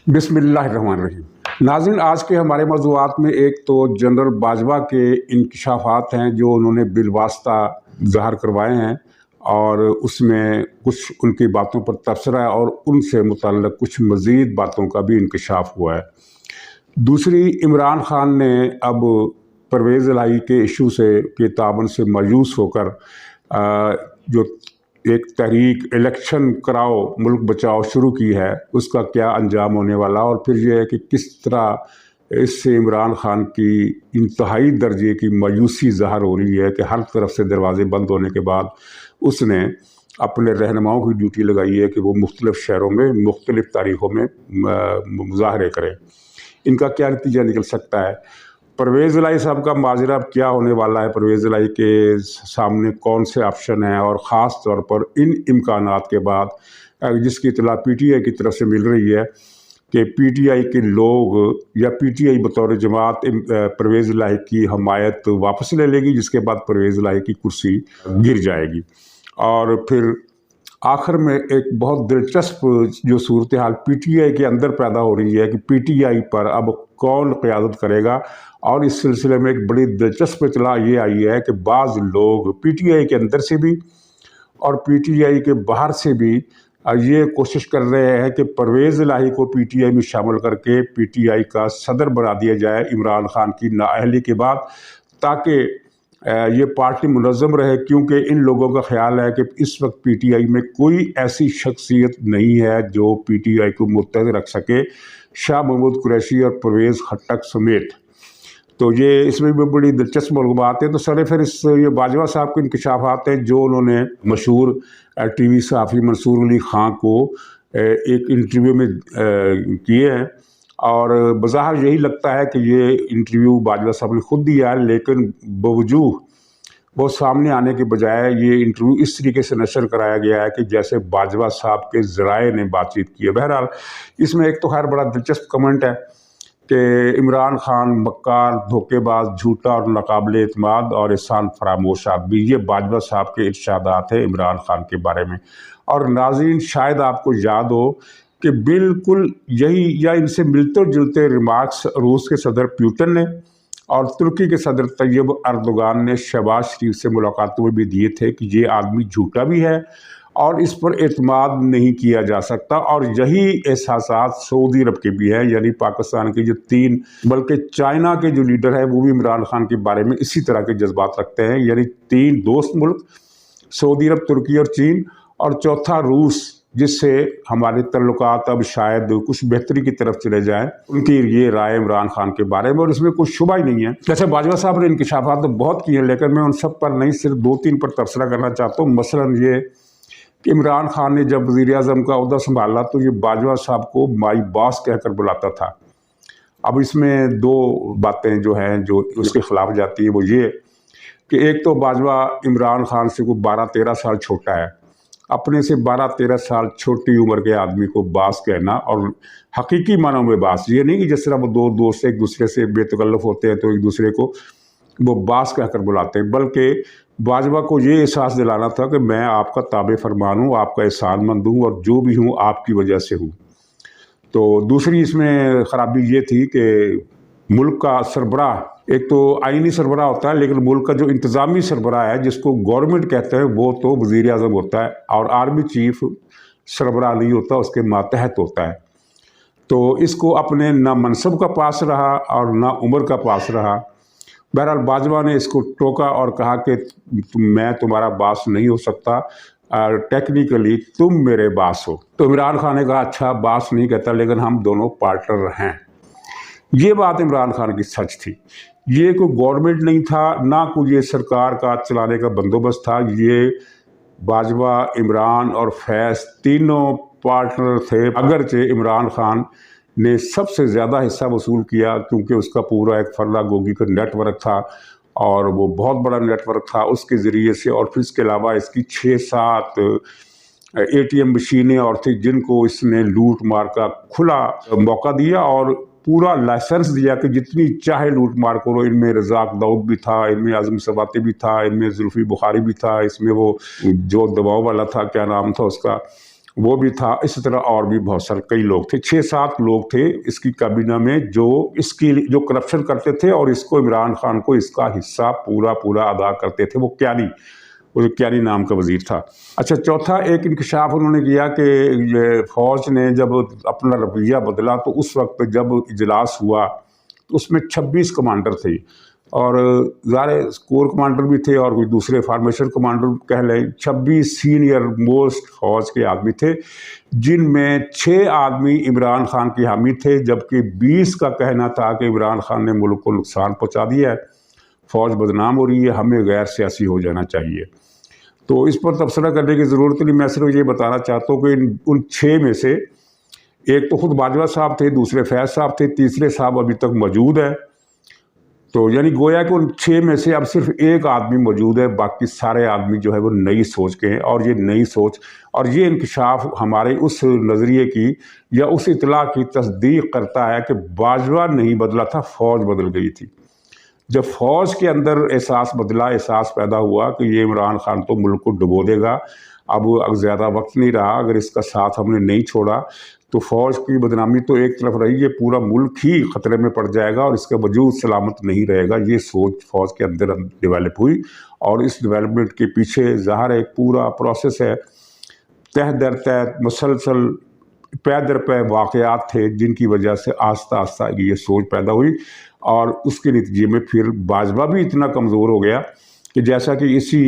بسم اللہ الرحمن الرحیم۔ ناظرین، آج کے ہمارے موضوعات میں ایک تو جنرل باجوہ کے انکشافات ہیں جو انہوں نے بالواسطہ ظاہر کروائے ہیں، اور اس میں کچھ ان کی باتوں پر تبصرہ ہے اور ان سے متعلق کچھ مزید باتوں کا بھی انکشاف ہوا ہے۔ دوسری، عمران خان نے اب پرویز الہی کے ایشو کے تعاون سے مایوس ہو کر جو ایک تحریک الیکشن کراؤ ملک بچاؤ شروع کی ہے، اس کا کیا انجام ہونے والا، اور پھر یہ ہے کہ کس طرح اس سے عمران خان کی انتہائی درجے کی مایوسی ظاہر ہو رہی ہے کہ ہر طرف سے دروازے بند ہونے کے بعد اس نے اپنے رہنماؤں کی ڈیوٹی لگائی ہے کہ وہ مختلف شہروں میں مختلف تاریخوں میں مظاہرے کریں۔ ان کا کیا نتیجہ نکل سکتا ہے؟ پرویز الہی صاحب کا ماجرا اب کیا ہونے والا ہے؟ پرویز الہی کے سامنے کون سے آپشن ہیں؟ اور خاص طور پر ان امکانات کے بعد جس کی اطلاع پی ٹی آئی کی طرف سے مل رہی ہے کہ پی ٹی آئی کے لوگ یا پی ٹی آئی بطور جماعت پرویز الہی کی حمایت واپس لے لے گی، جس کے بعد پرویز الہی کی کرسی گر جائے گی۔ اور پھر آخر میں ایک بہت دلچسپ جو صورتحال پی ٹی آئی کے اندر پیدا ہو رہی ہے کہ پی ٹی آئی پر اب کون قیادت کرے گا، اور اس سلسلے میں ایک بڑی دلچسپ اطلاع یہ آئی ہے کہ بعض لوگ پی ٹی آئی کے اندر سے بھی اور پی ٹی آئی کے باہر سے بھی یہ کوشش کر رہے ہیں کہ پرویز الہی کو پی ٹی آئی میں شامل کر کے پی ٹی آئی کا صدر بنا دیا جائے عمران خان کی نااہلی کے بعد، تاکہ یہ پارٹی منظم رہے، کیونکہ ان لوگوں کا خیال ہے کہ اس وقت پی ٹی آئی میں کوئی ایسی شخصیت نہیں ہے جو پی ٹی آئی کو متحد رکھ سکے، شاہ محمود قریشی اور پرویز خٹک سمیت۔ تو یہ اس میں بھی بڑی دلچسپ معلومات ہیں۔ تو سر پھر یہ باجوہ صاحب کے انکشافات ہیں جو انہوں نے مشہور ٹی وی صحافی منصور علی خان کو ایک انٹرویو میں کیے ہیں، اور بظاہر یہی لگتا ہے کہ یہ انٹرویو باجوہ صاحب نے خود دیا ہے، لیکن بوجوہ وہ سامنے آنے کے بجائے یہ انٹرویو اس طریقے سے نشر کرایا گیا ہے کہ جیسے باجوہ صاحب کے ذرائع نے بات چیت کی ہے۔ بہرحال اس میں ایک تو خیر بڑا دلچسپ کمنٹ ہے کہ عمران خان مکار، دھوکے باز، جھوٹا اور ناقابل اعتماد اور احسان فراموش آدمی، یہ باجوہ صاحب کے ارشادات ہیں عمران خان کے بارے میں۔ اور ناظرین، شاید آپ کو یاد ہو کہ بالکل یہی یا ان سے ملتے جلتے ریمارکس روس کے صدر پیوٹن نے اور ترکی کے صدر طیب اردوغان نے شہباز شریف سے ملاقاتوں میں بھی دیے تھے کہ یہ آدمی جھوٹا بھی ہے اور اس پر اعتماد نہیں کیا جا سکتا، اور یہی احساسات سعودی عرب کے بھی ہیں، یعنی پاکستان کے جو تین بلکہ چائنا کے جو لیڈر ہیں وہ بھی عمران خان کے بارے میں اسی طرح کے جذبات رکھتے ہیں، یعنی تین دوست ملک سعودی عرب، ترکی اور چین، اور چوتھا روس، جس سے ہمارے تعلقات اب شاید کچھ بہتری کی طرف چلے جائیں، ان کی یہ رائے عمران خان کے بارے میں، اور اس میں کوئی شبہ ہی نہیں ہے۔ جیسے باجوہ صاحب نے انکشافات تو بہت کیے ہیں، لیکن میں ان سب پر نہیں، صرف دو تین پر تبصرہ کرنا چاہتا ہوں۔ مثلاً یہ کہ عمران خان نے جب وزیر اعظم کا عہدہ سنبھالا تو یہ باجوہ صاحب کو مائی باس کہہ کر بلاتا تھا۔ اب اس میں دو باتیں جو ہیں جو اس کے خلاف جاتی ہیں، وہ یہ کہ ایک تو باجوہ عمران خان سے کوئی 12-13 سال چھوٹا ہے، اپنے سے 12-13 سال چھوٹی عمر کے آدمی کو باس کہنا، اور حقیقی معنوں میں باس یہ نہیں کہ جس طرح وہ دو دوست ایک دوسرے سے بے تکلف ہوتے ہیں تو ایک دوسرے کو وہ باس کہہ کر بلاتے ہیں، بلکہ باجوہ کو یہ احساس دلانا تھا کہ میں آپ کا تابع فرمان ہوں، آپ کا احسان مند ہوں، اور جو بھی ہوں آپ کی وجہ سے ہوں۔ تو دوسری اس میں خرابی یہ تھی کہ ملک کا سربراہ ایک تو آئینی سربراہ ہوتا ہے، لیکن ملک کا جو انتظامی سربراہ ہے جس کو گورنمنٹ کہتے ہیں وہ تو وزیر اعظم ہوتا ہے، اور آرمی چیف سربراہ نہیں ہوتا، اس کے ماتحت ہوتا ہے۔ تو اس کو اپنے نہ منصب کا پاس رہا اور نہ عمر کا پاس رہا۔ بہرحال باجوہ نے اس کو ٹوکا اور کہا کہ میں تمہارا باس نہیں ہو سکتا، ٹیکنیکلی تم میرے باس ہو۔ تو عمران خان نے کہا اچھا باس نہیں کہتا، لیکن ہم دونوں پارٹنر ہیں۔ یہ بات عمران خان کی سچ تھی، یہ کوئی گورنمنٹ نہیں تھا، نہ کوئی یہ سرکار کا چلانے کا بندوبست تھا، یہ باجوہ، عمران اور فیض تینوں پارٹنر تھے، اگرچہ عمران خان نے سب سے زیادہ حصہ وصول کیا کیونکہ اس کا پورا ایک فرلا گوگی کا نیٹ ورک تھا، اور وہ بہت بڑا نیٹ ورک تھا اس کے ذریعے سے، اور پھر اس کے علاوہ اس کی 6-7 اے ٹی ایم مشینیں اور تھی جن کو اس نے لوٹ مار کا کھلا موقع دیا اور پورا لائسنس دیا کہ جتنی چاہے لوٹ مار کرو۔ ان میں رزاق داؤد بھی تھا، ان میں اعظم سواتی بھی تھا، ان میں زلفی بخاری بھی تھا، اس میں وہ جو دباؤ والا تھا کیا نام تھا اس کا، وہ بھی تھا، اسی طرح اور بھی بہت سارے کئی لوگ تھے، 6-7 لوگ تھے اس کی کابینہ میں جو اس کی جو کرپشن کرتے تھے اور اس کو عمران خان کو اس کا حصہ پورا ادا کرتے تھے۔ وہ جو کیانی نام کا وزیر تھا۔ اچھا، چوتھا ایک انکشاف انہوں نے کیا کہ یہ فوج نے جب اپنا رویہ بدلا تو اس وقت جب اجلاس ہوا تو اس میں 26 کمانڈر تھے، اور ظاہر کور کمانڈر بھی تھے اور کوئی دوسرے فارمیشن کمانڈر کہہ لیں، 26 سینئر موسٹ فوج کے آدمی تھے، جن میں 6 آدمی عمران خان کے حامی تھے، جبکہ 20 کا کہنا تھا کہ عمران خان نے ملک کو نقصان پہنچا دیا ہے، فوج بدنام ہو رہی ہے، ہمیں غیر سیاسی ہو جانا چاہیے۔ تو اس پر تبصرہ کرنے کی ضرورت نہیں، میں صرف یہ بتانا چاہتا ہوں کہ ان 6 میں سے ایک تو خود باجوہ صاحب تھے، دوسرے فیض صاحب تھے، تیسرے صاحب ابھی تک موجود ہے، تو یعنی گویا کہ ان 6 میں سے اب صرف ایک آدمی موجود ہے، باقی سارے آدمی جو ہے وہ نئی سوچ کے ہیں، اور یہ نئی سوچ اور یہ انکشاف ہمارے اس نظریے کی یا اس اطلاع کی تصدیق کرتا ہے کہ باجوہ نہیں بدلا تھا، فوج بدل گئی تھی۔ جب فوج کے اندر احساس بدلا، احساس پیدا ہوا کہ یہ عمران خان تو ملک کو ڈبو دے گا، اب زیادہ وقت نہیں رہا، اگر اس کا ساتھ ہم نے نہیں چھوڑا تو فوج کی بدنامی تو ایک طرف رہی، یہ پورا ملک ہی خطرے میں پڑ جائے گا اور اس کا وجود سلامت نہیں رہے گا۔ یہ سوچ فوج کے اندر ڈیولپ ہوئی، اور اس ڈیولپمنٹ کے پیچھے ظاہر ایک پورا پروسیس ہے، تہ در تہ مسلسل پے در پے واقعات تھے جن کی وجہ سے آہستہ آہستہ یہ سوچ پیدا ہوئی، اور اس کے نتیجے میں پھر باجوہ بھی اتنا کمزور ہو گیا کہ جیسا کہ اسی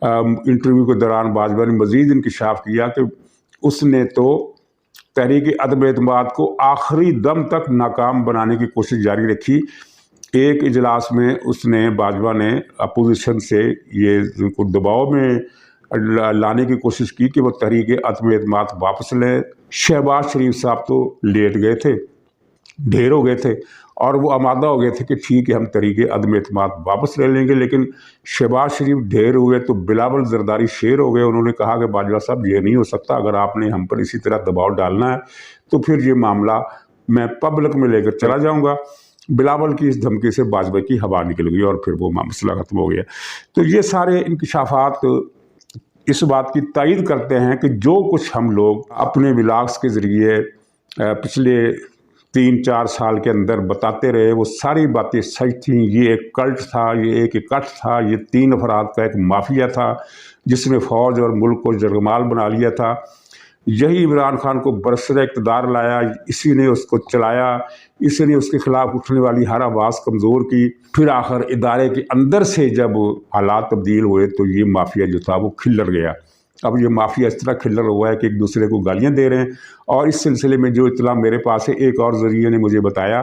انٹرویو کے دوران باجوہ نے مزید انکشاف کیا کہ اس نے تو تحریک عدم اعتماد کو آخری دم تک ناکام بنانے کی کوشش جاری رکھی۔ ایک اجلاس میں اس نے باجوہ نے اپوزیشن سے یہ ان کو دباؤ میں لانے کی کوشش کی کہ وہ تحریک عدم اعتماد واپس لیں۔ شہباز شریف صاحب تو لیٹ گئے تھے، ڈھیر ہو گئے تھے، اور وہ آمادہ ہو گئے تھے کہ ٹھیک ہے ہم تحریک عدم اعتماد واپس لے لیں گے، لیکن شہباز شریف ڈھیر ہوئے تو بلاول زرداری شیر ہو گئے۔ انہوں نے کہا کہ باجوہ صاحب یہ نہیں ہو سکتا، اگر آپ نے ہم پر اسی طرح دباؤ ڈالنا ہے تو پھر یہ معاملہ میں پبلک میں لے کر چلا جاؤں گا۔ بلاول کی اس دھمکی سے باجوہ کی ہوا نکل گئی اور پھر وہ مسئلہ ختم ہو گیا۔ تو یہ سارے انکشافات اس بات کی تائید کرتے ہیں کہ جو کچھ ہم لوگ اپنے ولاگس کے ذریعے پچھلے 3-4 سال کے اندر بتاتے رہے وہ ساری باتیں سچ تھیں۔ یہ ایک کلٹ تھا، یہ ایک اکٹھ تھا، یہ 3 افراد کا ایک مافیا تھا جس نے فوج اور ملک کو جرگمال بنا لیا تھا۔ یہی عمران خان کو برسر اقتدار لایا، اسی نے اس کو چلایا، اسی نے اس کے خلاف اٹھنے والی ہر آواز کمزور کی۔ پھر آخر ادارے کے اندر سے جب حالات تبدیل ہوئے تو یہ مافیا جو تھا وہ کھلر گیا۔ اب یہ مافیا اس طرح کھلر ہوا ہے کہ ایک دوسرے کو گالیاں دے رہے ہیں، اور اس سلسلے میں جو اطلاع میرے پاس ہے، ایک اور ذریعے نے مجھے بتایا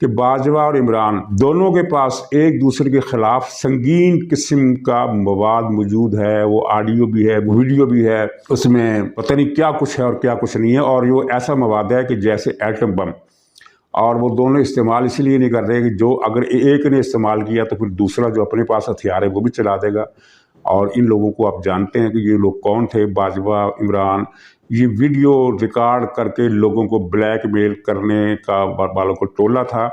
کہ باجوہ اور عمران دونوں کے پاس ایک دوسرے کے خلاف سنگین قسم کا مواد موجود ہے، وہ آڈیو بھی ہے، ویڈیو بھی ہے، اس میں پتہ نہیں کیا کچھ ہے اور کیا کچھ نہیں ہے، اور یہ ایسا مواد ہے کہ جیسے ایٹم بم، اور وہ دونوں استعمال اس لیے نہیں کر رہے کہ جو اگر ایک نے استعمال کیا تو پھر دوسرا جو اپنے پاس ہتھیار ہے وہ بھی چلا دے گا۔ اور ان لوگوں کو آپ جانتے ہیں کہ یہ لوگ کون تھے، باجوہ، عمران، یہ ویڈیو ریکارڈ کر کے لوگوں کو بلیک میل کرنے کا والوں کو ٹولہ تھا۔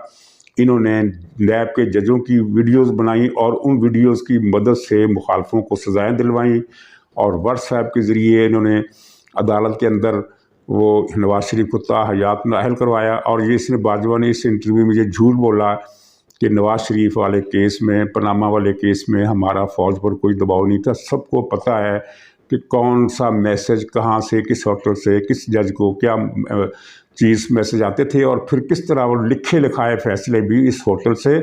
انہوں نے نیب کے ججوں کی ویڈیوز بنائیں اور ان ویڈیوز کی مدد سے مخالفوں کو سزائیں دلوائیں، اور واٹس ایپ کے ذریعے انہوں نے عدالت کے اندر وہ نواز شریف کو تاحیات نااہل کروایا۔ اور یہ اس نے باجوہ نے اس انٹرویو میں یہ جھوٹ بولا کہ نواز شریف والے کیس میں، پاناما والے کیس میں ہمارا فوج پر کوئی دباؤ نہیں تھا۔ سب کو پتہ ہے کہ کون سا میسج کہاں سے، کس ہوٹل سے، کس جج کو کیا چیز میسج آتے تھے، اور پھر کس طرح وہ لکھے لکھائے فیصلے بھی اس ہوٹل سے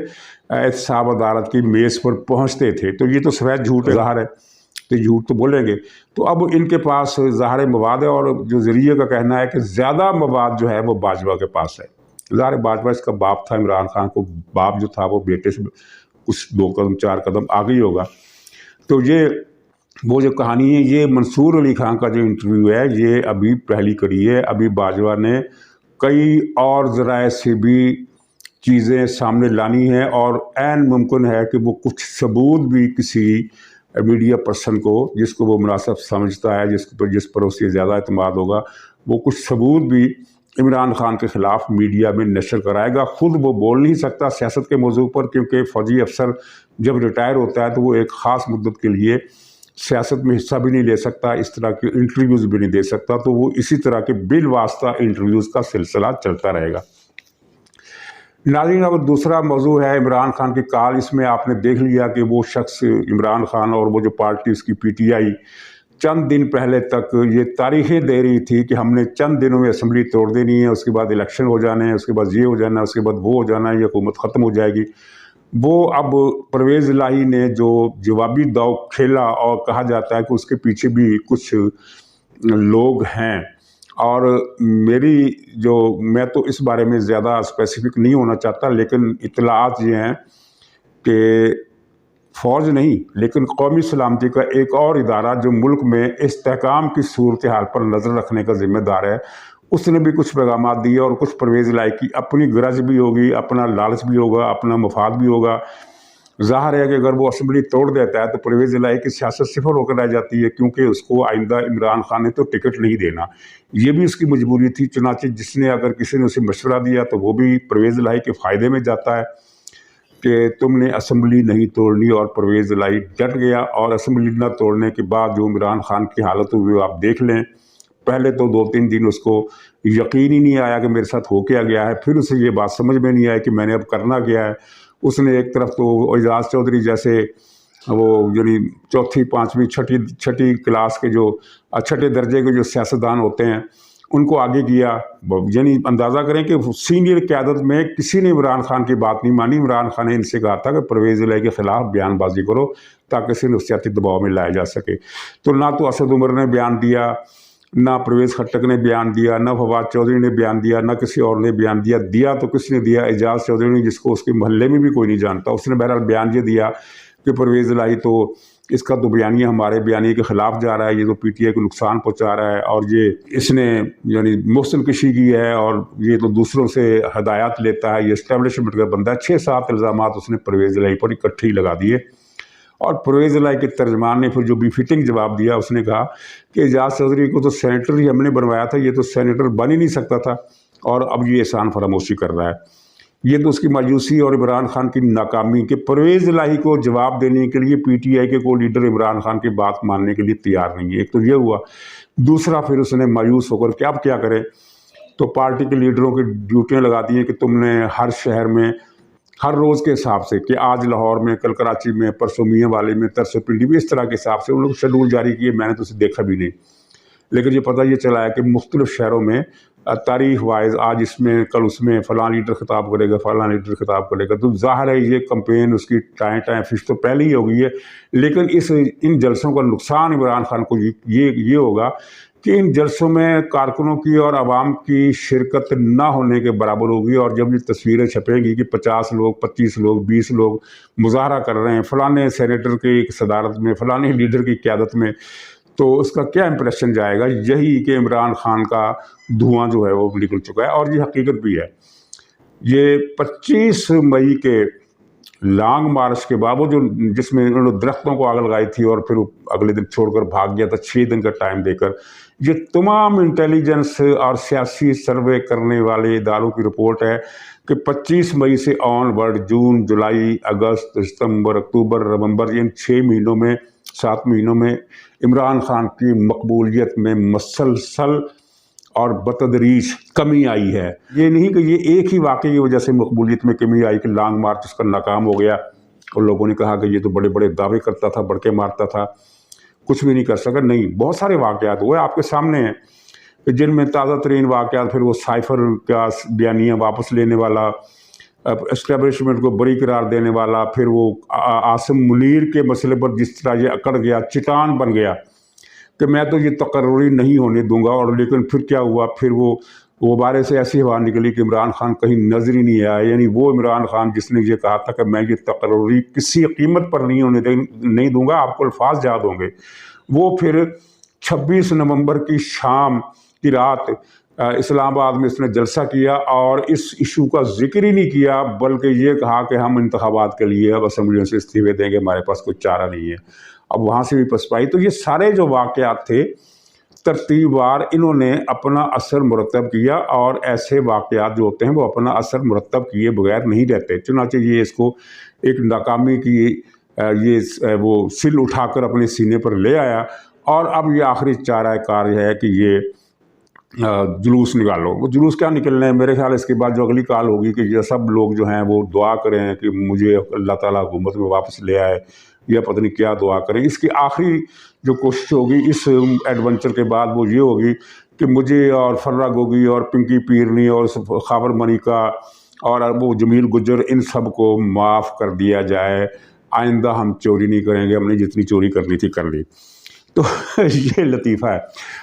احتساب عدالت کی میز پر پہنچتے تھے۔ تو یہ تو سفید جھوٹ ظاہر ہے، تو جھوٹ تو بولیں گے۔ تو اب ان کے پاس ظاہر مواد ہے، اور جو ذریعے کا کہنا ہے کہ زیادہ مواد جو ہے وہ باجوہ کے پاس ہے۔ ظاہر باجوہ اس کا باپ تھا، عمران خان کو باپ جو تھا وہ بیٹے سے کچھ 2 قدم 4 قدم آگے ہی ہوگا۔ تو یہ وہ جو کہانی ہے، یہ منصور علی خان کا جو انٹرویو ہے یہ ابھی پہلی کڑی ہے۔ ابھی باجوہ نے کئی اور ذرائع سے بھی چیزیں سامنے لانی ہیں، اور عین ممکن ہے کہ وہ کچھ ثبوت بھی کسی میڈیا پرسن کو جس کو وہ مناسب سمجھتا ہے، جس پر اس سے زیادہ اعتماد ہوگا، وہ کچھ ثبوت بھی عمران خان کے خلاف میڈیا میں نشر کرائے گا۔ خود وہ بول نہیں سکتا سیاست کے موضوع پر، کیونکہ فوجی افسر جب ریٹائر ہوتا ہے تو وہ ایک خاص مدت کے لیے سیاست میں حصہ بھی نہیں لے سکتا، اس طرح کے انٹرویوز بھی نہیں دے سکتا، تو وہ اسی طرح کے بالواسطہ انٹرویوز کا سلسلہ چلتا رہے گا۔ ناظرین، اب دوسرا موضوع ہے عمران خان کی کال۔ اس میں آپ نے دیکھ لیا کہ وہ شخص عمران خان اور وہ جو پارٹی اس کی پی ٹی آئی چند دن پہلے تک یہ تاریخیں دے رہی تھی کہ ہم نے چند دنوں میں اسمبلی توڑ دینی ہے، اس کے بعد الیکشن ہو جانے ہیں، اس کے بعد یہ ہو جانا ہے، اس کے بعد وہ ہو جانا ہے، یہ حکومت ختم ہو جائے گی۔ وہ اب پرویز الہی نے جو جوابی داؤ کھیلا، اور کہا جاتا ہے کہ اس کے پیچھے بھی کچھ لوگ ہیں، اور میں تو اس بارے میں زیادہ اسپیسیفک نہیں ہونا چاہتا، لیکن اطلاعات یہ ہیں کہ فوج نہیں لیکن قومی سلامتی کا ایک اور ادارہ جو ملک میں استحکام کی صورتحال پر نظر رکھنے کا ذمہ دار ہے، اس نے بھی کچھ پیغامات دیے، اور کچھ پرویز الہی کی اپنی غرض بھی ہوگی، اپنا لالچ بھی ہوگا، اپنا مفاد بھی ہوگا۔ ظاہر ہے کہ اگر وہ اسمبلی توڑ دیتا ہے تو پرویز الہی کی سیاست صفر ہو کر رہ جاتی ہے، کیونکہ اس کو آئندہ عمران خان نے تو ٹکٹ نہیں دینا، یہ بھی اس کی مجبوری تھی۔ چنانچہ اگر کسی نے اسے مشورہ دیا تو وہ بھی پرویز الہی کے فائدے میں جاتا ہے کہ تم نے اسمبلی نہیں توڑنی، اور پرویز الہی ڈٹ گیا، اور اسمبلی نہ توڑنے کے بعد جو عمران خان کی حالت ہوئی آپ دیکھ لیں۔ پہلے تو 2-3 دن اس کو یقین ہی نہیں آیا کہ میرے ساتھ ہو کیا گیا ہے، پھر اسے یہ بات سمجھ میں نہیں آئی کہ میں نے اب کرنا کیا ہے۔ اس نے ایک طرف تو اعجاز چودھری جیسے وہ یعنی 4th 5ویں 6ٹھی کلاس کے جو 6ٹھے درجے کے جو سیاستدان ہوتے ہیں ان کو آگے کیا، یعنی اندازہ کریں کہ سینئر قیادت میں کسی نے عمران خان کی بات نہیں مانی۔ عمران خان نے ان سے کہا تھا کہ پرویز الہی کے خلاف بیان بازی کرو تاکہ اسے نفسیاتی دباؤ میں لایا جا سکے۔ تو نہ تو اسد عمر نے بیان دیا، نہ پرویز خٹک نے بیان دیا، نہ فواد چودھری نے بیان دیا، نہ کسی اور نے بیان دیا تو کس نے دیا؟ اعجاز چودھری نے، جس کو اس کے محلے میں بھی کوئی نہیں جانتا۔ اس نے بہرحال بیان یہ دیا کہ پرویز الہی تو اس کا تو بیانیہ ہمارے بیانیے کے خلاف جا رہا ہے، یہ تو پی ٹی آئی کو نقصان پہنچا رہا ہے، اور یہ اس نے یعنی محسن کشی کی ہے، اور یہ تو دوسروں سے ہدایات لیتا ہے، یہ اسٹیبلشمنٹ کا بندہ ہے۔ 6-7 الزامات اس نے پرویز الہی پر اکٹھے ہی لگا دیے، اور پرویز الہی کے ترجمان نے پھر جو بھی فٹنگ جواب دیا، اس نے کہا کہ اعجاز چودھری کو تو سینیٹر ہی ہم نے بنوایا تھا، یہ تو سینیٹر بن ہی نہیں سکتا تھا، اور اب یہ احسان فراموشی کر رہا ہے۔ یہ تو اس کی مایوسی اور عمران خان کی ناکامی کہ پرویز الہی کو جواب دینے کے لیے پی ٹی آئی کے کوئی لیڈر عمران خان کی بات ماننے کے لیے تیار نہیں ہے۔ ایک تو یہ ہوا، دوسرا پھر اس نے مایوس ہو کر کہ اب کیا کرے، تو پارٹی کے لیڈروں کی ڈیوٹیاں لگا دی ہیں کہ تم نے ہر شہر میں ہر روز کے حساب سے، کہ آج لاہور میں، کل کراچی میں، پرسوں میاں والی میں، ترسوں پنڈی میں، اس طرح کے حساب سے انہوں نے شیڈول جاری کیے۔ میں نے تو اسے دیکھا بھی نہیں، لیکن یہ پتہ یہ چلا ہے کہ مختلف شہروں میں تاریخ وائز آج اس میں، کل اس میں فلاں لیڈر خطاب کرے گا، فلاں لیڈر خطاب کرے گا۔ تو ظاہر ہے یہ کمپین اس کی ٹائم فش تو پہلے ہی ہو گئی ہے، لیکن ان جلسوں کا نقصان عمران خان کو یہ ہوگا کہ ان جلسوں میں کارکنوں کی اور عوام کی شرکت نہ ہونے کے برابر ہوگی، اور جب یہ تصویریں چھپیں گی کہ 50 لوگ، 25 لوگ، 20 لوگ مظاہرہ کر رہے ہیں فلانے سینیٹر کی صدارت میں، فلانے لیڈر کی قیادت میں، تو اس کا کیا امپریشن جائے گا؟ یہی کہ عمران خان کا دھواں جو ہے وہ نکل چکا ہے، اور یہ حقیقت بھی ہے۔ یہ 25 مئی کے لانگ مارچ کے بعد، وہ جس میں انہوں نے درختوں کو آگ لگائی تھی اور پھر اگلے دن چھوڑ کر بھاگ گیا تھا 6 دن کا ٹائم دے کر، یہ تمام انٹیلیجنس اور سیاسی سروے کرنے والے اداروں کی رپورٹ ہے کہ 25 مئی سے آن ورڈ جون، جولائی، اگست، ستمبر، اکتوبر، نومبر، ان 6 مہینوں میں، 7 مہینوں میں عمران خان کی مقبولیت میں مسلسل اور بتدریج کمی آئی ہے۔ یہ نہیں کہ یہ ایک ہی واقعے کی وجہ سے مقبولیت میں کمی آئی کہ لانگ مارچ اس کا ناکام ہو گیا اور لوگوں نے کہا کہ یہ تو بڑے بڑے دعوے کرتا تھا، بڑکے مارتا تھا، کچھ بھی نہیں کر سکا۔ نہیں، بہت سارے واقعات ہوئے آپ کے سامنے ہیں کہ جن میں تازہ ترین واقعات، پھر وہ سائفر کا بیانیہ واپس لینے والا، اسٹیبلشمنٹ کو بری قرار دینے والا، پھر وہ عاصم منیر کے مسئلے پر جس طرح یہ اکڑ گیا، چٹان بن گیا کہ میں تو یہ تقرری نہیں ہونے دوں گا، اور لیکن پھر کیا ہوا؟ پھر وہ بارے سے ایسی ہوا نکلی کہ عمران خان کہیں نظر ہی نہیں آیا۔ یعنی وہ عمران خان جس نے یہ کہا تھا کہ میں یہ تقرری کسی قیمت پر نہیں دوں گا، آپ کو الفاظ یاد ہوں گے، وہ پھر 26 نومبر کی شام کی رات اسلام آباد میں اس نے جلسہ کیا، اور اس ایشو کا ذکر ہی نہیں کیا، بلکہ یہ کہا کہ ہم انتخابات کے لیے اب اسمبلیوں سے استعفے دیں گے، ہمارے پاس کوئی چارہ نہیں ہے۔ اب وہاں سے بھی پسپائی۔ تو یہ سارے جو واقعات تھے ترتیب وار، انہوں نے اپنا اثر مرتب کیا، اور ایسے واقعات جو ہوتے ہیں وہ اپنا اثر مرتب کیے بغیر نہیں رہتے۔ چنانچہ یہ اس کو ایک ناکامی کی وہ سل اٹھا کر اپنے سینے پر لے آیا، اور اب یہ آخری چارہ کار ہے کہ یہ جلوس نکالو۔ وہ جلوس کیا نکلنا ہے، میرے خیال اس کے بعد جو اگلی کال ہوگی کہ یہ سب لوگ جو ہیں وہ دعا کریں کہ مجھے اللہ تعالیٰ حکومت میں واپس لے آئے، یا پتہ نہیں کیا دعا کریں۔ اس کی آخری جو کوشش ہوگی اس ایڈونچر کے بعد وہ یہ ہوگی کہ مجھے اور فرہ گوگی اور پنکی پیرنی اور خاور منیکا اور وہ جمیل گجر، ان سب کو معاف کر دیا جائے، آئندہ ہم چوری نہیں کریں گے، ہم نے جتنی چوری کرنی تھی کر لی۔ تو یہ لطیفہ ہے۔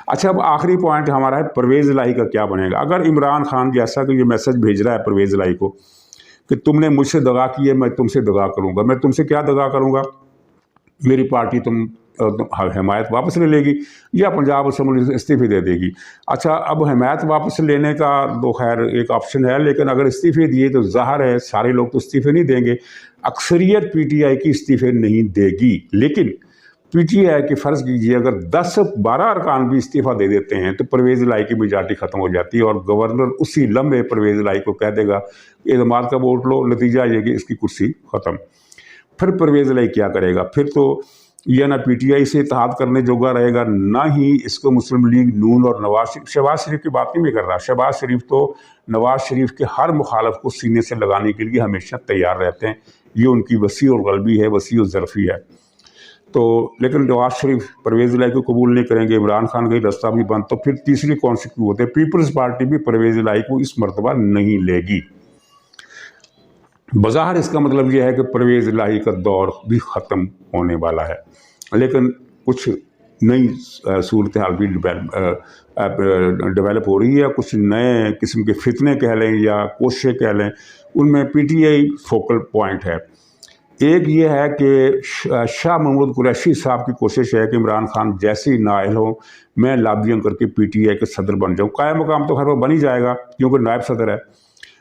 اچھا، اب آخری پوائنٹ ہمارا ہے پرویز الہی کا کیا بنے گا۔ اگر عمران خان جیسا کہ یہ میسج بھیج رہا ہے پرویز الہی کو کہ تم نے مجھ سے دغا کی ہے، میں تم سے دغا کروں گا، میں تم سے کیا دغا کروں گا، میری پارٹی تم حمایت واپس لے لے گی یا پنجاب اسمبلی سے استعفے دے دے گی۔ اچھا، اب حمایت واپس لینے کا تو خیر ایک آپشن ہے، لیکن اگر استعفے دیے تو ظاہر ہے سارے لوگ تو استعفے نہیں دیں گے، اکثریت پی ٹی آئی کی استعفے نہیں دے گی۔ لیکن پی ٹی آئی کی فرض کیجیے اگر 10-12 ارکان بھی استعفیٰ دے دیتے ہیں تو پرویز الہی کی میجارٹی ختم ہو جاتی ہے، اور گورنر اسی لمحے پرویز الہی کو کہہ دے گا اعتماد کا ووٹ لو، نتیجہ یہ کہ اس کی کرسی ختم۔ پھر پرویز الہی کیا کرے گا؟ پھر تو یہ نہ پی ٹی آئی سے اتحاد کرنے جوگا رہے گا، نہ ہی اس کو مسلم لیگ نون اور شہباز شریف کی بات نہیں میں کر رہا، شہباز شریف تو نواز شریف کے ہر مخالف کو سینے سے لگانے کے لیے ہمیشہ تیار رہتے ہیں، یہ ان کی وسیع اور غلبی ہے، وسیع و ظرفی ہے۔ تو لیکن نواز شریف پرویز الہی کو قبول نہیں کریں گے، عمران خان کا راستہ بھی بند، تو پھر تیسری کانسیکیوٹ ہے پیپلز پارٹی بھی پرویز الہی کو اس مرتبہ نہیں لے گی۔ بظاہر اس کا مطلب یہ ہے کہ پرویز الہی کا دور بھی ختم ہونے والا ہے، لیکن کچھ نئی صورتحال بھی ڈیولپ ہو رہی ہے، کچھ نئے قسم کے فتنے کہہ لیں یا کوششیں کہہ لیں، ان میں P T I focal point ہے۔ ایک یہ ہے کہ شاہ محمود قریشی صاحب کی کوشش ہے کہ عمران خان جیسے ہی نااہل ہوں میں لابیئنگ کر کے پی ٹی آئی کے صدر بن جاؤں، قائم مقام تو خیر وہ بن ہی جائے گا کیونکہ نائب صدر ہے،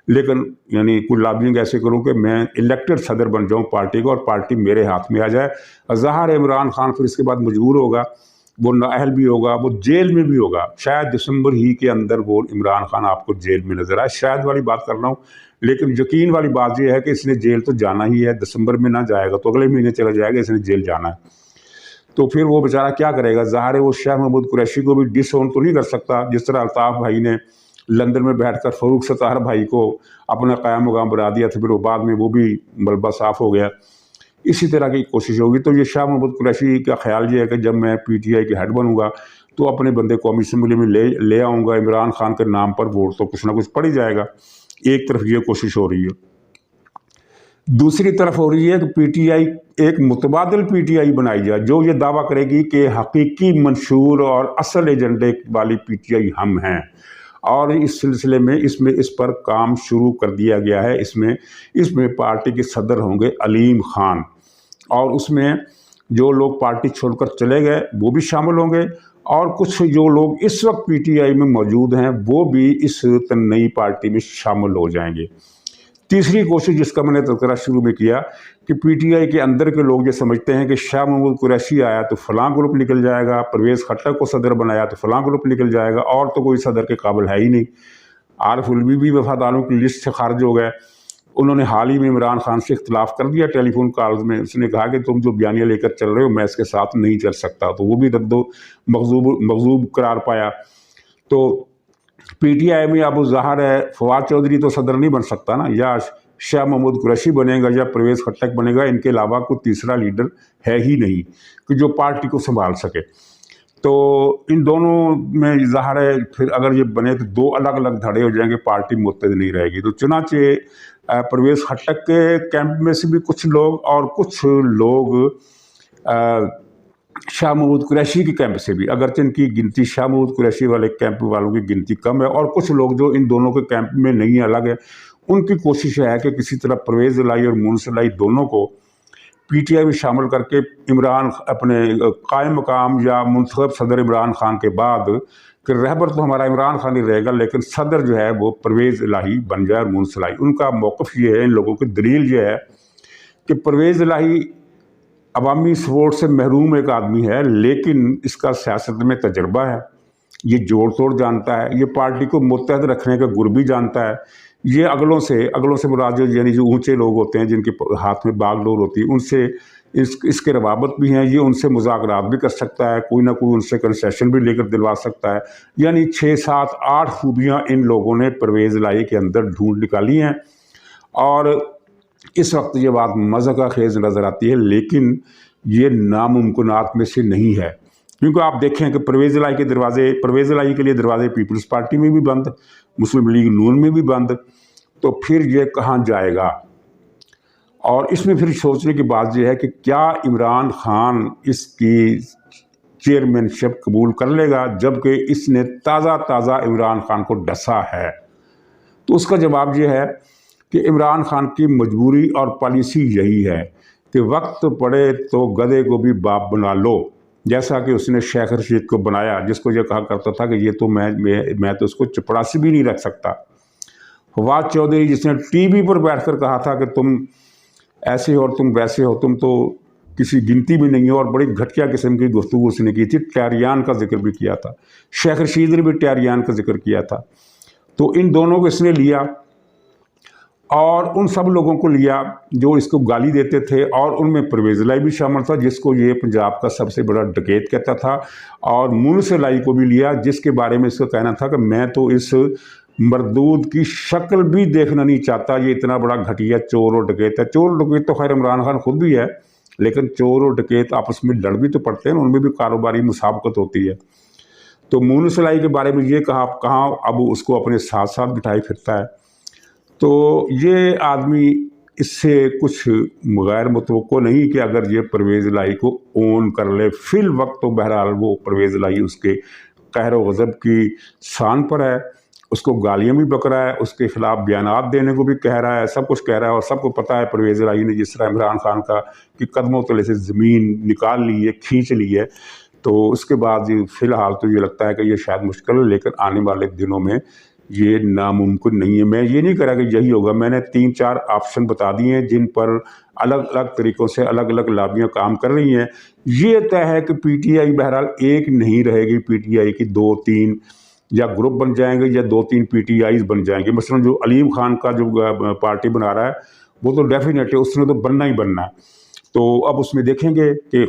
لیکن یعنی کوئی لابیئنگ ایسے کروں کہ میں الیکٹڈ صدر بن جاؤں پارٹی کو اور پارٹی میرے ہاتھ میں آ جائے۔ ظاہر ہے عمران خان پھر اس کے بعد مجبور ہوگا، وہ نااہل بھی ہوگا، وہ جیل میں بھی ہوگا، شاید دسمبر ہی کے اندر وہ عمران خان آپ کو جیل میں نظر آئے، شاید والی بات کر رہا ہوں، لیکن یقین والی بات یہ ہے کہ اس نے جیل تو جانا ہی ہے، دسمبر میں نہ جائے گا تو اگلے مہینے چلا جائے گا، اس نے جیل جانا ہے۔ تو پھر وہ بیچارہ کیا کرے گا؟ ظاہر ہے وہ شاہ محمود قریشی کو بھی ڈس اون تو نہیں کر سکتا، جس طرح الطاف بھائی نے لندن میں بیٹھ کر فاروق ستار بھائی کو اپنا قائم مقام بنا دیا تھا، پھر وہ بعد میں وہ بھی ملبہ صاف ہو گیا، اسی طرح کی کوشش ہوگی۔ تو یہ شاہ محمود قریشی کا خیال یہ ہے کہ جب میں پی ٹی آئی کے ہیڈ بنوں گا تو اپنے بندے قومی اسمبلی میں لے آؤں گا، عمران خان کے نام پر ووٹ تو کچھ نہ کچھ پڑ ہی جائے گا۔ ایک طرف یہ کوشش ہو رہی ہے، دوسری طرف ہو رہی ہے کہ پی ٹی آئی ایک متبادل پی ٹی آئی بنائی جائے جو یہ دعویٰ کرے گی کہ حقیقی منشور اور اصل ایجنڈے والی پی ٹی آئی ہم ہیں، اور اس سلسلے میں اس پر کام شروع کر دیا گیا ہے۔ اس میں پارٹی کے صدر ہوں گے علیم خان، اور اس میں جو لوگ پارٹی چھوڑ کر چلے گئے وہ بھی شامل ہوں گے، اور کچھ جو لوگ اس وقت پی ٹی آئی میں موجود ہیں وہ بھی اس نئی پارٹی میں شامل ہو جائیں گے۔ تیسری کوشش جس کا میں نے تذکرہ شروع میں کیا کہ پی ٹی آئی کے اندر کے لوگ یہ سمجھتے ہیں کہ شاہ محمود قریشی آیا تو فلاں گروپ نکل جائے گا، پرویز خٹک کو صدر بنایا تو فلاں گروپ نکل جائے گا، اور تو کوئی صدر کے قابل ہے ہی نہیں۔ عارف علوی بھی وفاداروں کی لسٹ سے خارج ہو گئے، انہوں نے حال ہی میں عمران خان سے اختلاف کر دیا ٹیلی فون کالز میں، اس نے کہا کہ تم جو بیانیہ لے کر چل رہے ہو میں اس کے ساتھ نہیں چل سکتا، تو وہ بھی رد و مغضوب قرار پایا۔ تو پی ٹی آئی میں اب ظاہر ہے فواد چودھری تو صدر نہیں بن سکتا نا، یا شاہ محمود قریشی بنے گا یا پرویز خٹک بنے گا، ان کے علاوہ کوئی تیسرا لیڈر ہے ہی نہیں کہ جو پارٹی کو سنبھال سکے۔ تو ان دونوں میں ظاہر ہے پھر اگر یہ بنے تو دو الگ الگ دھڑے ہو جائیں گے، پارٹی متحد نہیں رہے گی۔ تو چنانچہ پرویز خٹک کے کیمپ میں سے بھی کچھ لوگ اور کچھ لوگ شاہ محمود قریشی کے کیمپ سے بھی، اگرچہ ان کی گنتی شاہ محمود قریشی والے کیمپ والوں کی گنتی کم ہے، اور کچھ لوگ جو ان دونوں کے کیمپ میں نہیں الگ ہے، ان کی کوشش ہے کہ کسی طرح پرویز الہی اور مونس الہی دونوں کو پی ٹی آئی میں شامل کر کے عمران اپنے قائم مقام یا منتخب صدر عمران خان کے بعد کہ رہبر تو ہمارا عمران خان ہی رہے گا، لیکن صدر جو ہے وہ پرویز الہی بن جائے اور مونس الہی۔ ان کا موقف یہ ہے، ان لوگوں کی دلیل یہ ہے کہ پرویز الہی عوامی سپورٹ سے محروم ایک آدمی ہے، لیکن اس کا سیاست میں تجربہ ہے، یہ جوڑ توڑ جانتا ہے، یہ پارٹی کو متحد رکھنے کا گر بھی جانتا ہے، یہ اگلوں سے مراد یعنی جو اونچے لوگ ہوتے ہیں جن کے ہاتھ میں باغ ڈور ہوتی ہے ان سے اس کے روابط بھی ہیں، یہ ان سے مذاکرات بھی کر سکتا ہے، کوئی نہ کوئی ان سے کنسیشن بھی لے کر دلوا سکتا ہے۔ یعنی 6 7 8 خوبیاں ان لوگوں نے پرویز الہی کے اندر ڈھونڈ نکالی ہیں، اور اس وقت یہ بات مضحکہ خیز نظر آتی ہے، لیکن یہ ناممکنات میں سے نہیں ہے، کیونکہ آپ دیکھیں کہ پرویز الہی کے لیے دروازے پیپلز پارٹی میں بھی بند، مسلم لیگ نون میں بھی بند، تو پھر یہ کہاں جائے گا؟ اور اس میں پھر سوچنے کی بات یہ ہے کہ کیا عمران خان اس کی چیئرمین شپ قبول کر لے گا، جبکہ اس نے تازہ عمران خان کو ڈسا ہے؟ تو اس کا جواب یہ ہے کہ عمران خان کی مجبوری اور پالیسی یہی ہے کہ وقت پڑے تو گدھے کو بھی باپ بنا لو، جیسا کہ اس نے شیخ رشید کو بنایا، جس کو یہ کہا کرتا تھا کہ یہ تو میں تو اس کو چپڑاسی بھی نہیں رکھ سکتا۔ فواد چودھری جس نے ٹی وی پر بیٹھ کر کہا تھا کہ تم ایسے ہو اور تم ویسے ہو، تم تو کسی گنتی بھی نہیں ہو، اور بڑی گھٹیا قسم کی گفتگو اس نے کی تھی، ٹیریان کا ذکر بھی کیا تھا، شیخ رشید نے بھی ٹیریان کا ذکر کیا تھا۔ تو ان دونوں کو اس نے لیا، اور ان سب لوگوں کو لیا جو اس کو گالی دیتے تھے، اور ان میں پرویز الہی بھی شامل تھا، جس کو یہ پنجاب کا سب سے بڑا ڈکیت کہتا تھا، اور مونس الہی کو بھی لیا، جس کے بارے میں اس کا کہنا تھا کہ میں تو اس مردود کی شکل بھی دیکھنا نہیں چاہتا، یہ اتنا بڑا گھٹیا چور اور ڈکیت ہے۔ چور اور ڈکیت تو خیر عمران خان خود بھی ہے، لیکن چور اور ڈکیت آپس میں لڑ بھی تو پڑتے ہیں، ان میں بھی کاروباری مسابقت ہوتی ہے۔ تو مونس الہی کے بارے میں یہ کہاں اب اس کو اپنے ساتھ بٹھائے پھرتا ہے۔ تو یہ آدمی اس سے کچھ غیر متوقع نہیں کہ اگر یہ پرویز الہی کو اون کر لے، فی الوقت تو بہرحال وہ پرویز الہی اس کے قہر و غضب کی شان پر ہے، اس کو گالیاں بھی بک رہا ہے، اس کے خلاف بیانات دینے کو بھی کہہ رہا ہے، سب کچھ کہہ رہا ہے، اور سب کو پتہ ہے پرویز الہی نے جس طرح عمران خان کا کہ قدموں تلے سے زمین نکال لی ہے، کھینچ لی ہے۔ تو اس کے بعد فی الحال تو یہ لگتا ہے کہ یہ شاید مشکل ہے، لیکن آنے والے دنوں میں یہ ناممکن نہیں ہے۔ میں یہ نہیں کہہ رہا کہ یہی ہوگا، میں نے 3 4 آپشن بتا دیے ہیں جن پر الگ الگ طریقوں سے الگ الگ لابیاں کام کر رہی ہیں۔ یہ طے ہے کہ پی ٹی آئی بہرحال ایک نہیں رہے گی، پی ٹی آئی کی 2 3 یا گروپ بن جائیں گے، یا 2 3 پی ٹی آئیز بن جائیں گے۔ مثلا جو علیم خان کا جو پارٹی بنا رہا ہے وہ تو ڈیفینیٹ ہے، اس نے تو بننا ہی بننا ہے۔ تو اب اس میں دیکھیں گے کہ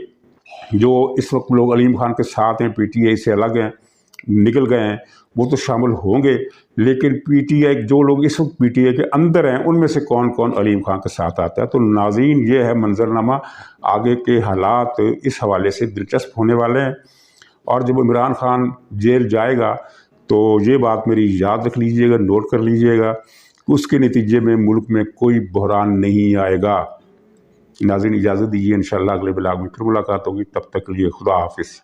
جو اس وقت لوگ علیم خان کے ساتھ ہیں، پی ٹی آئی سے الگ ہیں، نکل گئے ہیں، وہ تو شامل ہوں گے، لیکن پی ٹی آئی جو لوگ اس وقت پی ٹی آئی کے اندر ہیں ان میں سے کون کون علیم خان کے ساتھ آتا ہے۔ تو ناظرین یہ ہے منظرنامہ، آگے کے حالات اس حوالے سے دلچسپ ہونے والے ہیں، اور جب عمران خان جیل جائے گا تو یہ بات میری یاد رکھ لیجئے گا، نوٹ کر لیجئے گا، اس کے نتیجے میں ملک میں کوئی بحران نہیں آئے گا۔ ناظرین اجازت دیجیے، انشاءاللہ اگلے بلاگ میں پھر ملاقات ہوگی، تب تک کے لیے خدا حافظ۔